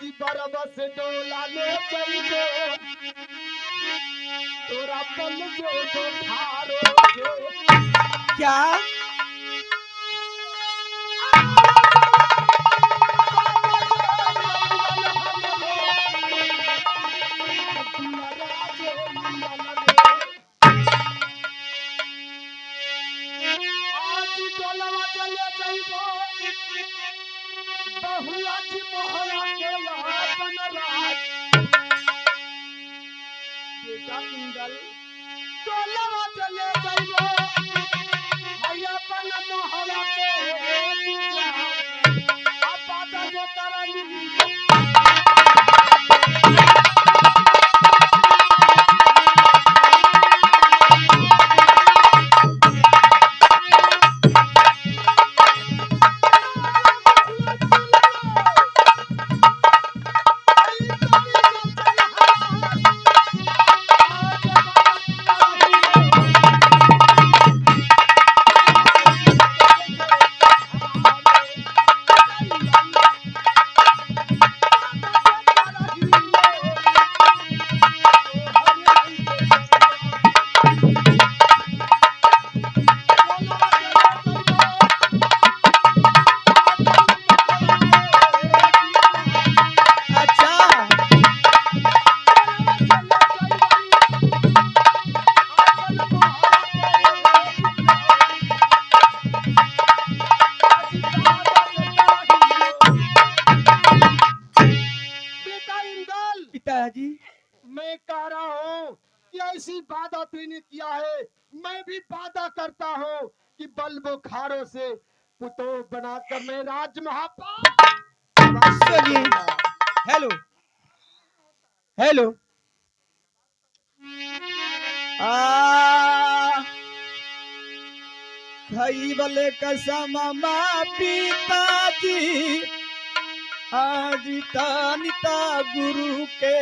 जी बरबस डोला ले जाइबो तोरा पल जो खारो से क्या पिताजी मैं कह रहा हूँ कि ऐसी वादा तूने किया है, मैं भी वादा करता हूँ कि बल बुखारों से पुतो बनाकर मैं राज महापाल सुनिए हेलो हेलो खाई वाले कसम माँ पिताजी आज तानिता गुरु के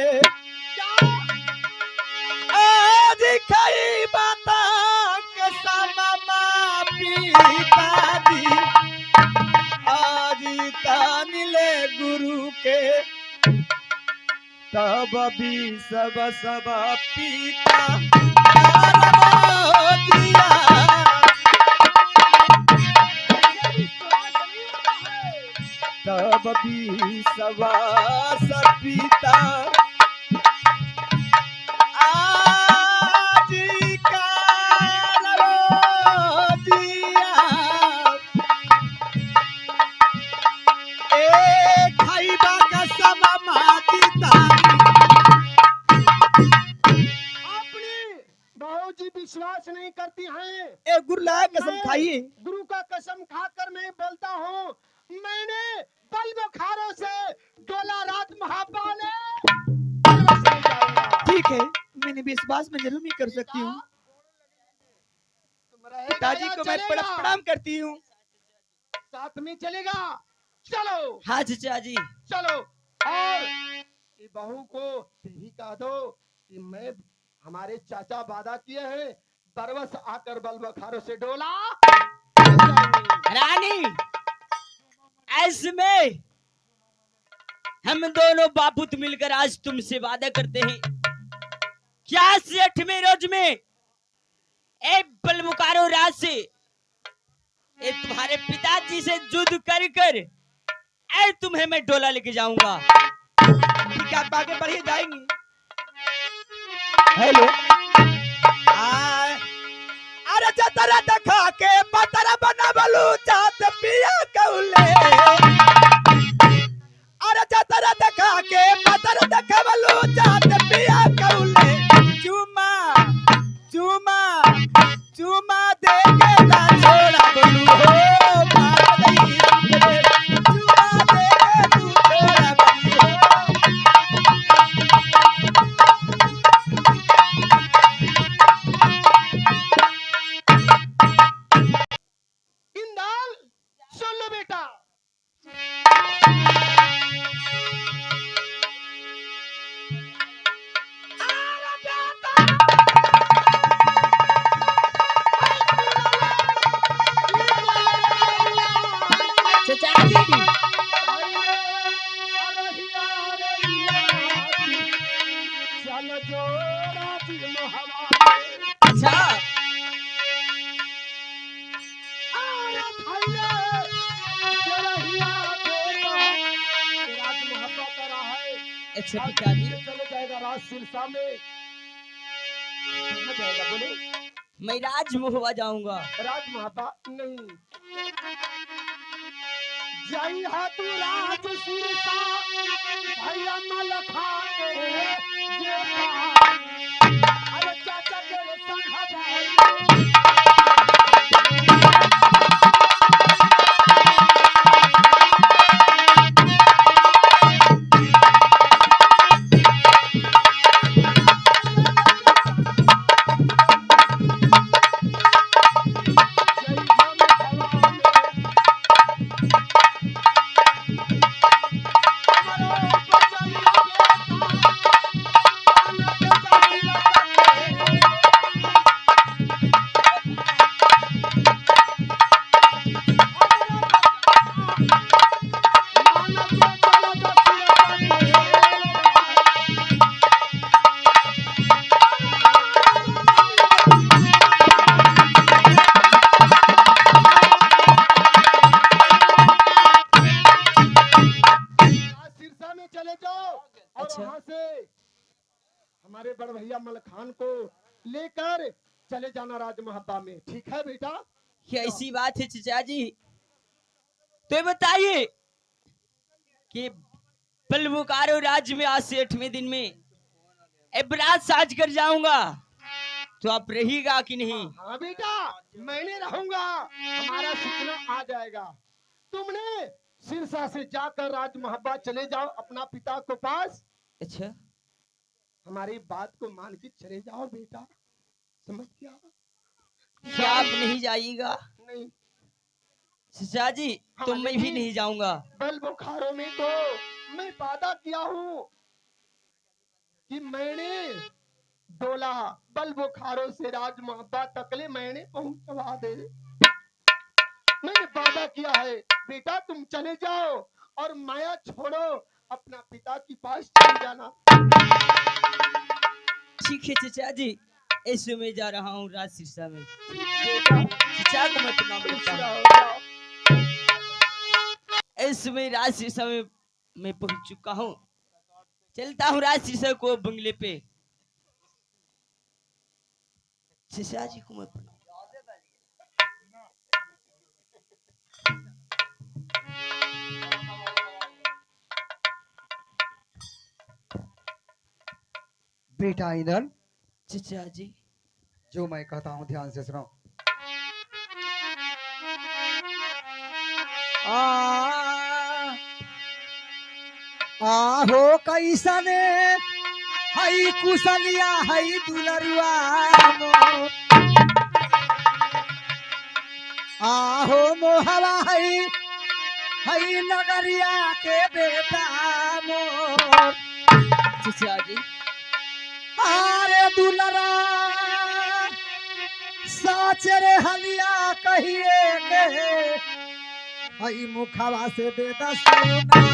आज खाई बाता कसम माँ पिताजी आज तानिले गुरु के तब भी सब पीता दिया तब भी सब पीता आज का दिया एक खाइबा का सब जी विश्वास नहीं करती हैं। ए गुरु ला कसम खाइए। गुरु का कसम खाकर मैं बोलता हूँ, मैंने बल बुखारों से डोला रात महापाल ठीक है, मैंने विश्वास में जरूर नहीं कर सकती हूँ। पिताजी को मैं प्रणाम करती हूँ। साथ में चलेगा? चलो। हाँ चाचा जी चलो। और ये बहू को यही कह दो कि मैं हमारे चाचा वादा किए हैं, बरबस आकर बल बुखारों से डोला रानी। ऐसे में हम दोनों बापूत मिलकर आज तुमसे वादा करते हैं, क्या 8वें रोज में ए बल बुखारों राज से ए तुम्हारे पिताजी से युद्ध कर कर ए तुम्हें मैं डोला लेके जाऊंगा। ठीक है, आप आगे बढ़िए जाएंगे। हेलो अरे जतरा देखा के पतरा बना बलू चात पिया कौले अरे जतरा देखा के पतरा देखा बलू चात पिया कौले चुमा चुमा चुमा दे के ना छोड़ा बलू हो मार दई चुमा दे के तू छोड़ा बलू अच्छा पिताजी, चले जाएगा राज सिरसा में। कहाँ जाएगा बोलो? मैं राजमहुआ जाऊंगा। राज महाबा नहीं, जई हा तू राज सिरसा भैया मलखा के ये बात। अरे चाचा तेरे संग जाएंगे। सिरसा में चले जाओ और अच्छा। वहां से हमारे बड़ भैया मलखान को लेकर चले जाना राज महाबा में। ठीक है बेटा? क्या ऐसी बात है चचा जी? तो ये बताइए कि बलबुकारो राज्य में आज से 8वें दिन में बरात साज कर जाऊंगा, तो आप रहिएगा कि नहीं? हाँ बेटा, मैंने रहूंगा, हमारा सूचना आ जाएगा। तुमने सिरसा से जाकर राज महाबा चले जाओ अपना पिता को पास। अच्छा, हमारी बात को मान के चले जाओ बेटा, समझ गया? क्या आप नहीं जाइएगा? नहीं, चचा जी हाँ, तो मैं भी लेकिन नहीं जाऊंगा। बल बुखारों में तो मैं वादा किया हूँ कि मैंने डोला बल बुखारों से राज महाबा तकले मैंने पहुंचवा दे। मैंने वादा किया है बेटा, तुम चले जाओ और माया छोड़ो, अपना पिता के पास चले जाना। ठीक है चचा जी, ऐसे में जा रहा हूँ राज सिरसा में। बेटा चचा को मैं प्रणाम खुश करता हूँ। रहो, जाओ। ऐसे में राज सिरसा में मैं पहुंच चुका हूँ। चलता हूँ राज सिरसा को बंगले पे। चचा जी को मैं प्रणाम। बेटा इधर, चचा जी जो मैं कहता हूँ ध्यान से सुनो। आहो कैसने हई कुशलिया हई दुलरुआ मोर। आहो मोहवा हई नगरिया के बेटा मोर। चचा जी आरे दुलरा साच रे हलिया कहिए के हई मुखवा से दे दसना।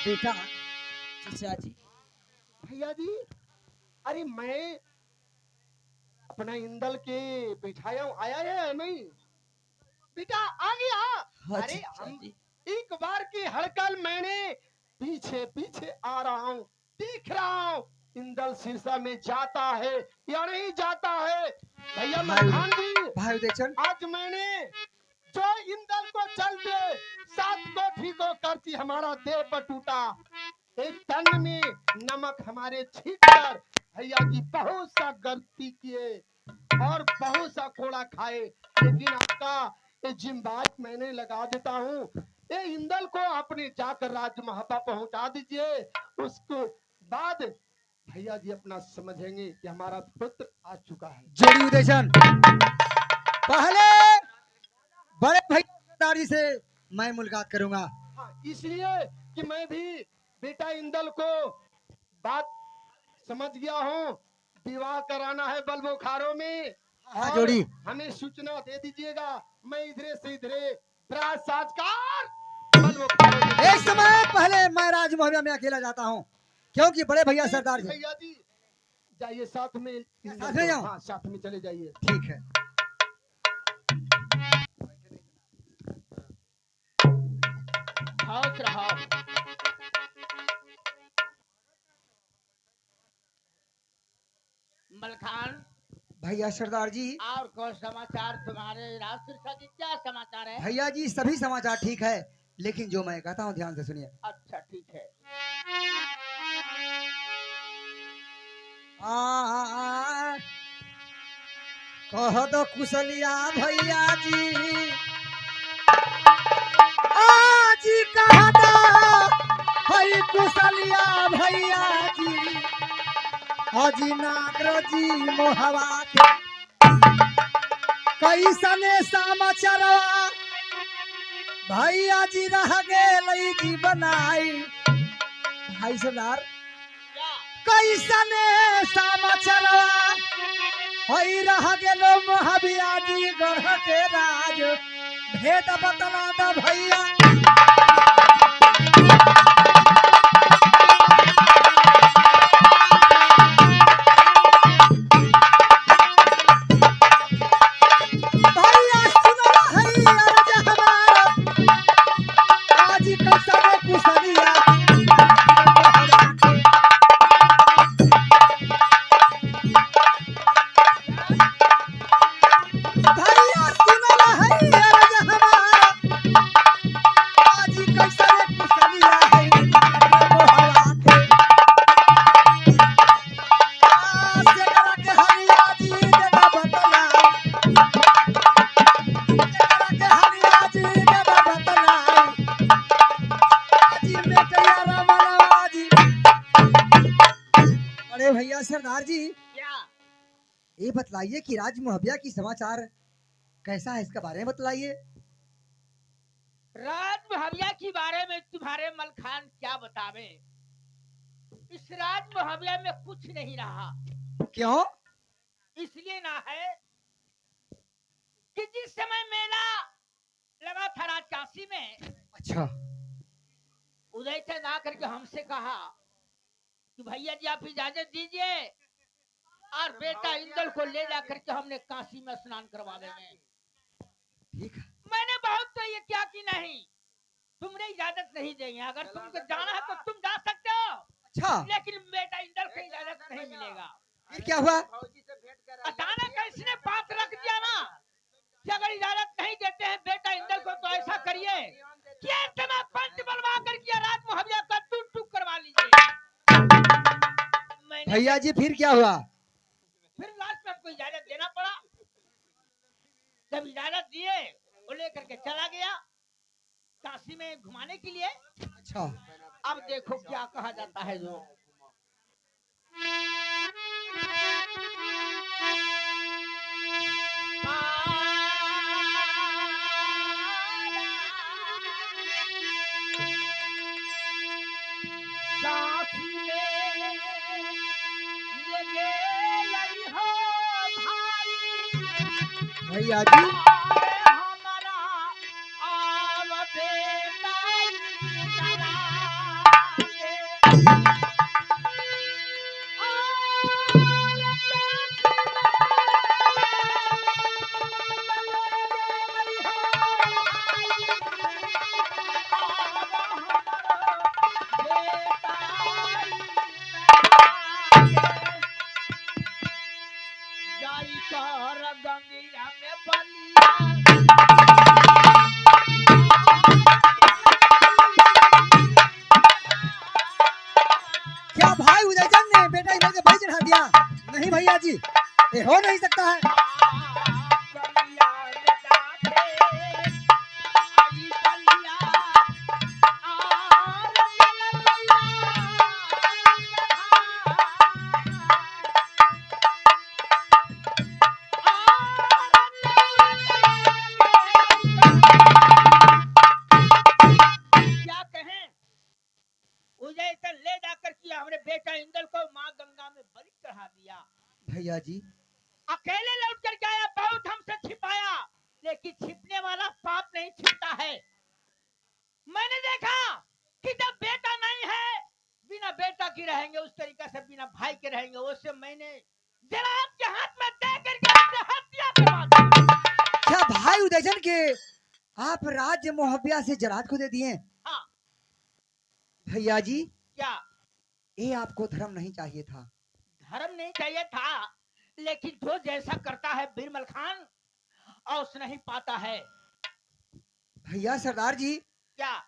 बेटा चचा जी भैया जी, अरे मैं अपना इंदल के बिठाया हूँ, आया है या नहीं? बेटा आ गया। हाँ अरे चचा हम जी। एक बार की हड़कल मैंने पीछे पीछे आ रहा हूँ, देख रहा हूँ इंदल सिरसा में जाता है या नहीं जाता है। भैया मलखान जी, भाई उदयचंद, आज मैंने जो इंदल को चलते 7 कोठी को करती हमारा देह पर टूटा, एक तन में नमक हमारे छीट कर भैया जी बहुत सा गलती किए और बहुत सा खोड़ा खाए, लेकिन आपका ये जिम्बाज मैंने लगा देता हूँ। ये इंदल को आपने जाकर राजमहल पहुंचा दीजिए, उसके बाद भैया जी अपना समझेंगे कि हमारा पुत्र आ चुका है। जोड़ी उदयचंद, पहले बड़े भैया सरदार जी से मैं मुलाकात करूंगा। हाँ, इसलिए कि मैं भी बेटा इंदल को बात समझ गया हूँ, विवाह कराना है बलबोखारों में। हाँ, और जोड़ी। हमें सूचना दे दीजिएगा, मैं इधरे से इधरे बरात साजकार बलबोखारों में। एक समय पहले मैं राजमहल में अकेला जाता हूँ, क्योंकि बड़े भैया सरदार जी। भैया जी जाइए साथ में, साथ में जाऊं? हाँ साथ में चले जाइए। ठीक है। हौस रहो। मलखान, भैया सरदार जी, और कौन समाचार तुम्हारे राज सिरसा की क्या समाचार है? भैया जी सभी समाचार ठीक है, लेकिन जो मैं कहता हूँ ध्यान से सुनिए। अच्छा ठीक है। कह दो कुशलिया भैया जी, आज कह दो हई कुशलिया भैया जी, अजी नागर जी मोहवा के कैसने समाचारवा भैया जी रह गए जी बनाई। भाई सरदार, क्या? कैसने समाचारवा हई रह गेलो महाबिया जी गढ़ के राज, भेद बतला द भैया। भैया सुनो हई अर्ज हमारा, आज कैसने कुशलिया भैया सुनो हई अर्ज हमारा, आज कैसने कुशलिया हई मोहवा के। से करा के हरिया जी देना बतला, से करा के हरिया जी देना बतला, आज बेटैया रमणवा जी। अरे भैया सरदार जी, क्या? ये बतलाइए कि राज मुहबिया की समाचार कैसा है, इसके बारे में बतलाइए। राज मुहबिया के बारे में तुम्हारे मलखान क्या बतावे? इस राज मुहबिया में कुछ नहीं रहा। क्यों? इसलिए ना है कि जिस समय मेला लगा था राजकाशी में, अच्छा, उदय से ना करके हमसे कहा कि भैया जी आप इजाजत दीजिए और बेटा इंदल को ले जाकर के हमने काशी में स्नान करवा देंगे। ठीक है। मैंने बहुत तो ये क्या कि नहीं, तुमने इजाजत नहीं देंगे, अगर तुमको जाना है तो तुम जा सकते हो, अच्छा, लेकिन बेटा इंदल को इजाजत नहीं मिलेगा। फिर क्या हुआ? अचानक इसने बात रख दिया ना कि अगर इजाजत नहीं देते हैं बेटा इंदल को तो ऐसा करिए कि इतना पंच बलवा कर के राज मुहबिया का टूट टूट करवा लीजिए। मैंने भैया जी फिर क्या हुआ? फिर लास्ट में आपको इजाजत देना पड़ा। जब इजाजत दिए वो लेकर के चला गया काशी में घुमाने के लिए। अच्छा, अब देखो क्या कहा जाता है जो काशी में लगे लई हो भाई भैया जी हमारा आव बेटा इंदला रहेंगे। उससे मैंने जनाब के हाथ में दे करके उससे हत्या करवा दी। क्या भाई उदयचन के आप राज्य मोहब्बिया से जरात को दे दिए? हाँ। भैया जी, क्या ये आपको धर्म नहीं चाहिए था। धर्म नहीं चाहिए था, लेकिन जो जैसा करता है बिरबल खान और उस नहीं पाता है। भैया सरदार जी, क्या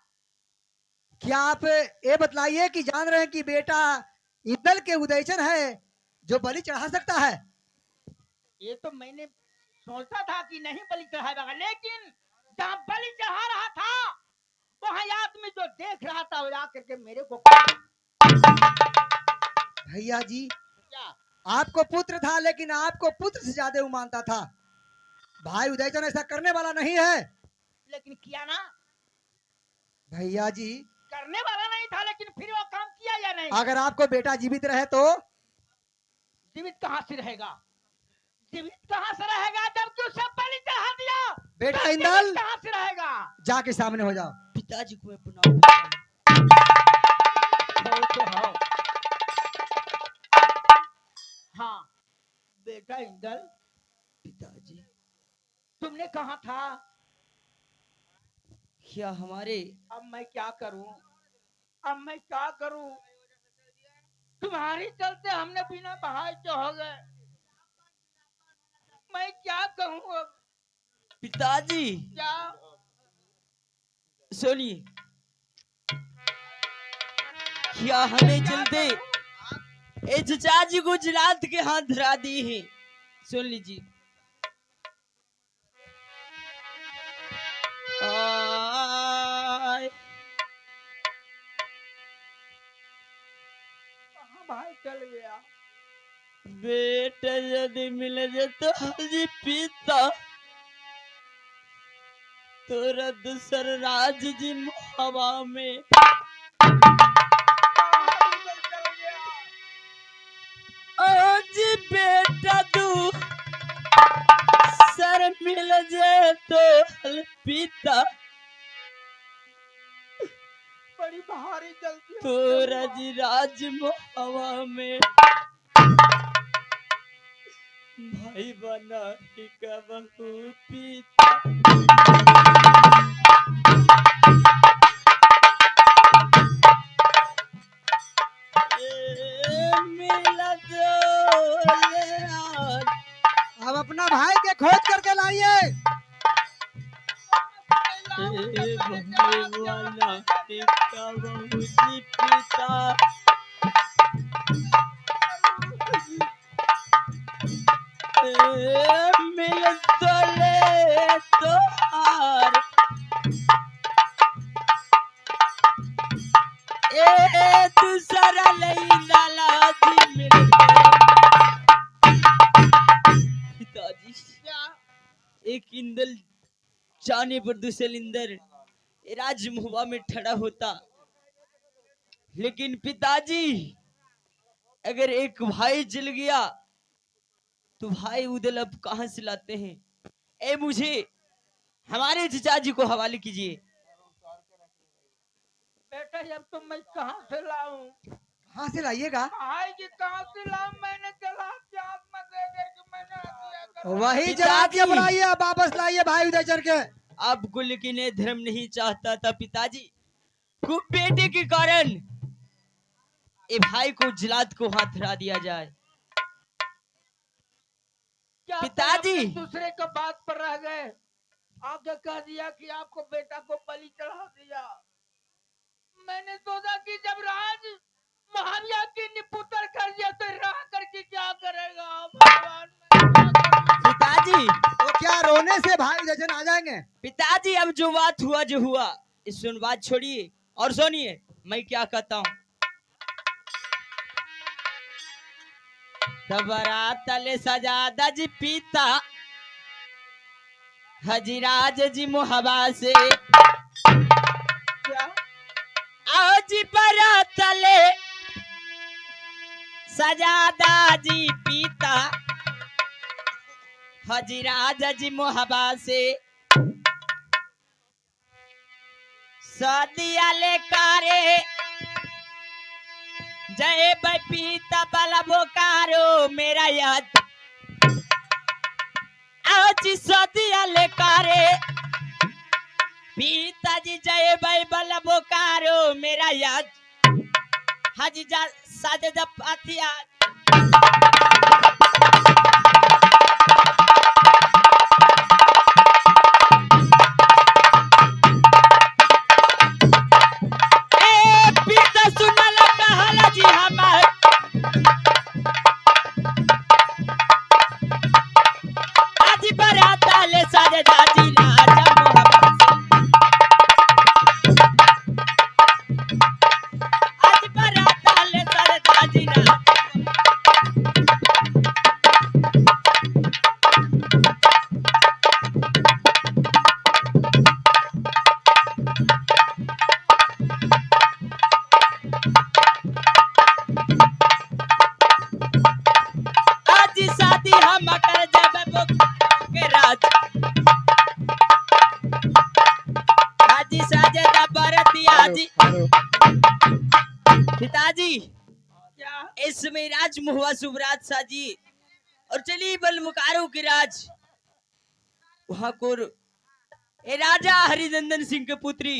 क्या आप ये बतलाइए कि जान रहे हैं कि बेटा इंदल के उदयचन है जो बलि चढ़ा सकता है? ये तो मैंने सोचा था कि नहीं बलि चढ़ाएगा, लेकिन जहाँ बलि चढ़ा रहा था वहाँ आदमी जो देख रहा था वो आकर के मेरे को भैया जी, क्या आपको पुत्र था लेकिन आपको पुत्र से ज्यादा वो मानता था। भाई उदयचन ऐसा करने वाला नहीं है। लेकिन किया ना। भैया जी, करने वाला नहीं था लेकिन फिर वो काम किया या नहीं। अगर आपको बेटा जीवित रहे तो? जीवित कहाँ से रहेगा? जीवित कहाँ से रहेगा जबकि उसे बलि चढ़ा दिया? बेटा तो इंदल, जीवित कहाँ से रहेगा? जाके सामने हो जाओ। पिताजी को मैं प्रणाम करता हूं। हो तो हो। हाँ बेटा इंदल, पिताजी, तुमने कहा था? क्या हमारे अब मैं क्या करूं? अब मैं क्या करूं? तुम्हारी चलते हमने बिना बहाए जो हो गए। मैं क्या कहूं अब? पिताजी क्या सुनिए, क्या हमें चलते ए चचा जी को जिलात के हाथ धरा दी है? सुन लीजिए। आय, कहाँ भाई चल गया? बेटा यदि मिल जाता हजी पिता तोरा दूसर राज जी हवा में। चल गया। आज बेटा तू सर मिल जाए तो हल पिता बड़ी भारी जल्दी हो तोरा गई। जी राज हवा में भाई बना ही का बहू पिता। ए, मिला दो ले आज। अब अपना भाई के खोज करके लाइए। ए, भाई बना ही का बहू जी पिता। मिल दले तोहार ए दूसरा लईला लाजी मिल पिताजी। क्या एक इंदल जाने पर दूसरे इंदर राजमहुआ में ठड़ा होता, लेकिन पिताजी अगर एक भाई जल गया तो भाई उदल अब कहां से लाते हैं? ए मुझे हमारे चचा जी को हवाले कीजिए। बेटा जब तुम मैं कहाँ से लाऊं? कहाँ से लाइएगा? भाई जी कहाँ से लाऊं? मैंने चला हाथ में दे करके मैंने हत्या कर दी। वही पिताजी। जरा के बुलाइए, अब वापस लाइए भाई उदयचन के। अब कुल की ने धर्म नहीं चाहता था पिताजी, खूब बेटे के कारण ए भाई को जिलात को हाथ धरा दिया जाए। क्या पिताजी। तुम अपने दूसरे का बात पर रह गए? आपने कह दिया कि आपको बेटा को बलि चढ़ा दिया। मैंने सोचा कि जब राज महाविया की निपुत्र कर दिया तो रह करके क्या करेगा भगवान? मैं क्या करूं? पिताजी, तो क्या रोने से भाई उदयचन आ जाएंगे? पिताजी अब जो बात हुआ जो हुआ, इस सुन बात छोड़िए और सुनिए मैं क्या कहता हूँ। तबरा तले सजादा जी पीता हजीराज जी मुहबा से क्या आज बरा तले सजादा जी पीता हजीराज जी मुहबा से सदिया ले कारे जय भाई पीता बाला बोकारो मेरा याद आज सदिया लेकारे पिताजी जय भाई बाला बोकारो मेरा याद हाजी जा साजे जा पाथिया पिताजी क्या इसमें राज महुआ शुभराज साजी और चलिए बल मुकारो के राज वहां को ए राजा हरिनंदन सिंह के पुत्री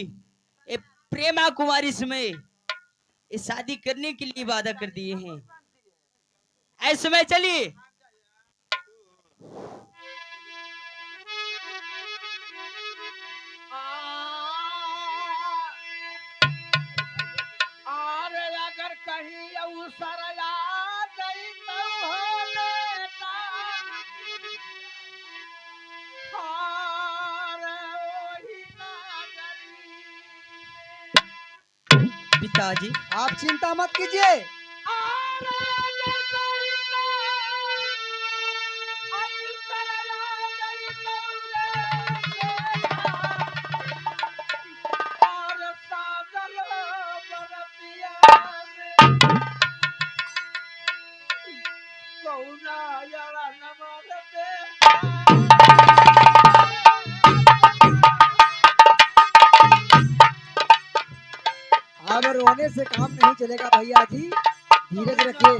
ए प्रेमा कुमारी समय ये शादी करने के लिए वादा कर दिए हैं ऐसे में चलिए अरे अगर कहीं अवसर आ गई तो हो लेता अरे वही नागरी पिताजी आप चिंता मत कीजिए। अरे अगर कहीं अवसर आ गई तो और सागर बरतिया में कौना यारा नमर दे अब रोने से काम नहीं चलेगा भैया जी, धीरज रखिए।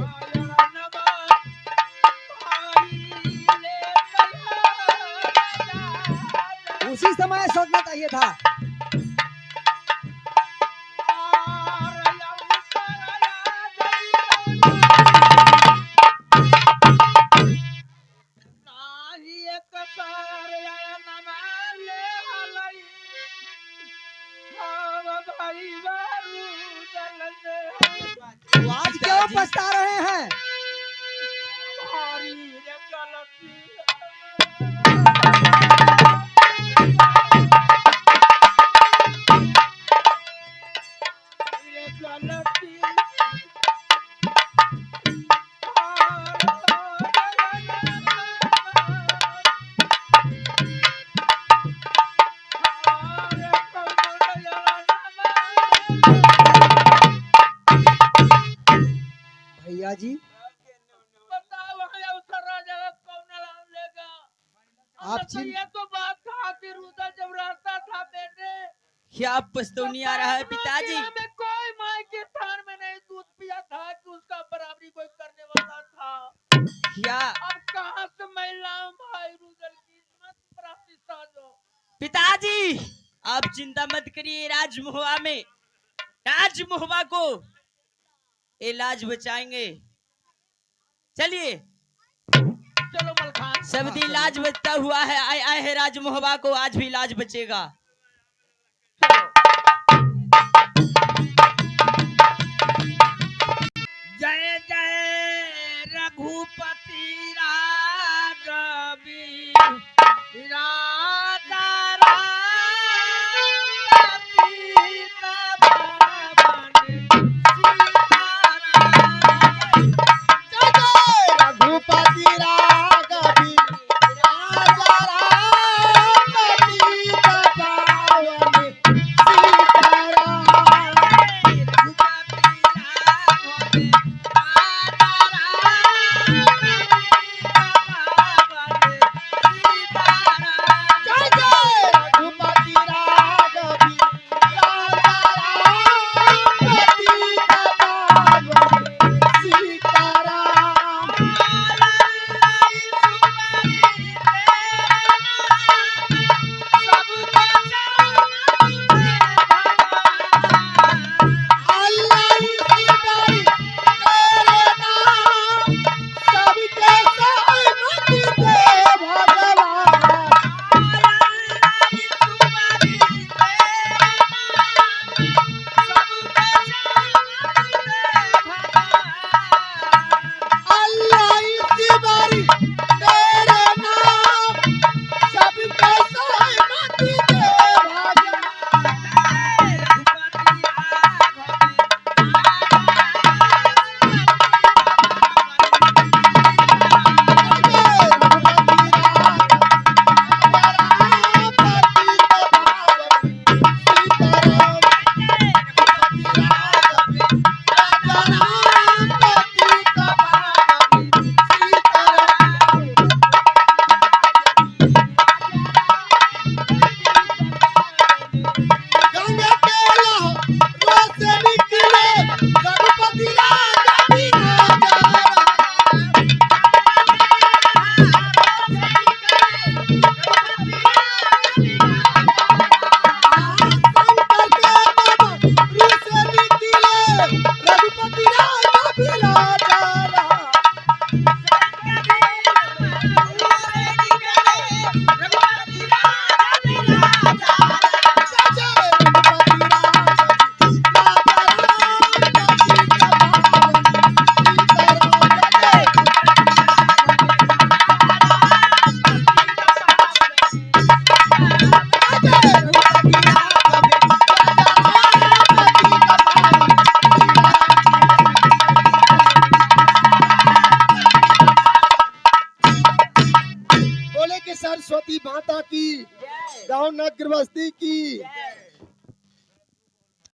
उसी समय सोचना चाहिए था। तो आज क्यों पछता रहे हैं? भैया जी आप ये तो बात कहा कि रुदा जब रहता था बेटे क्या पछतानी आ रहा है पिताजी में कोई माँ के थान में नहीं दूध पिया था कि उसका बराबरी कोई करने वाला था। क्या अब कहाँ से मैं लाऊं भाई रुदल की मत प्राप्ति साजो। पिताजी आप चिंता मत करिए राजमहुआ को इलाज बचाएंगे चलिए चलो मलखान सब दिन इलाज बचता हुआ है आए है राजमहुआ को आज भी इलाज बचेगा जय जय रघुपति राघवी राजा रघुपति राघवी राजा राम पतित पावन सीताराम। सरस्वती माता की, गाँव नगर बस्ती की,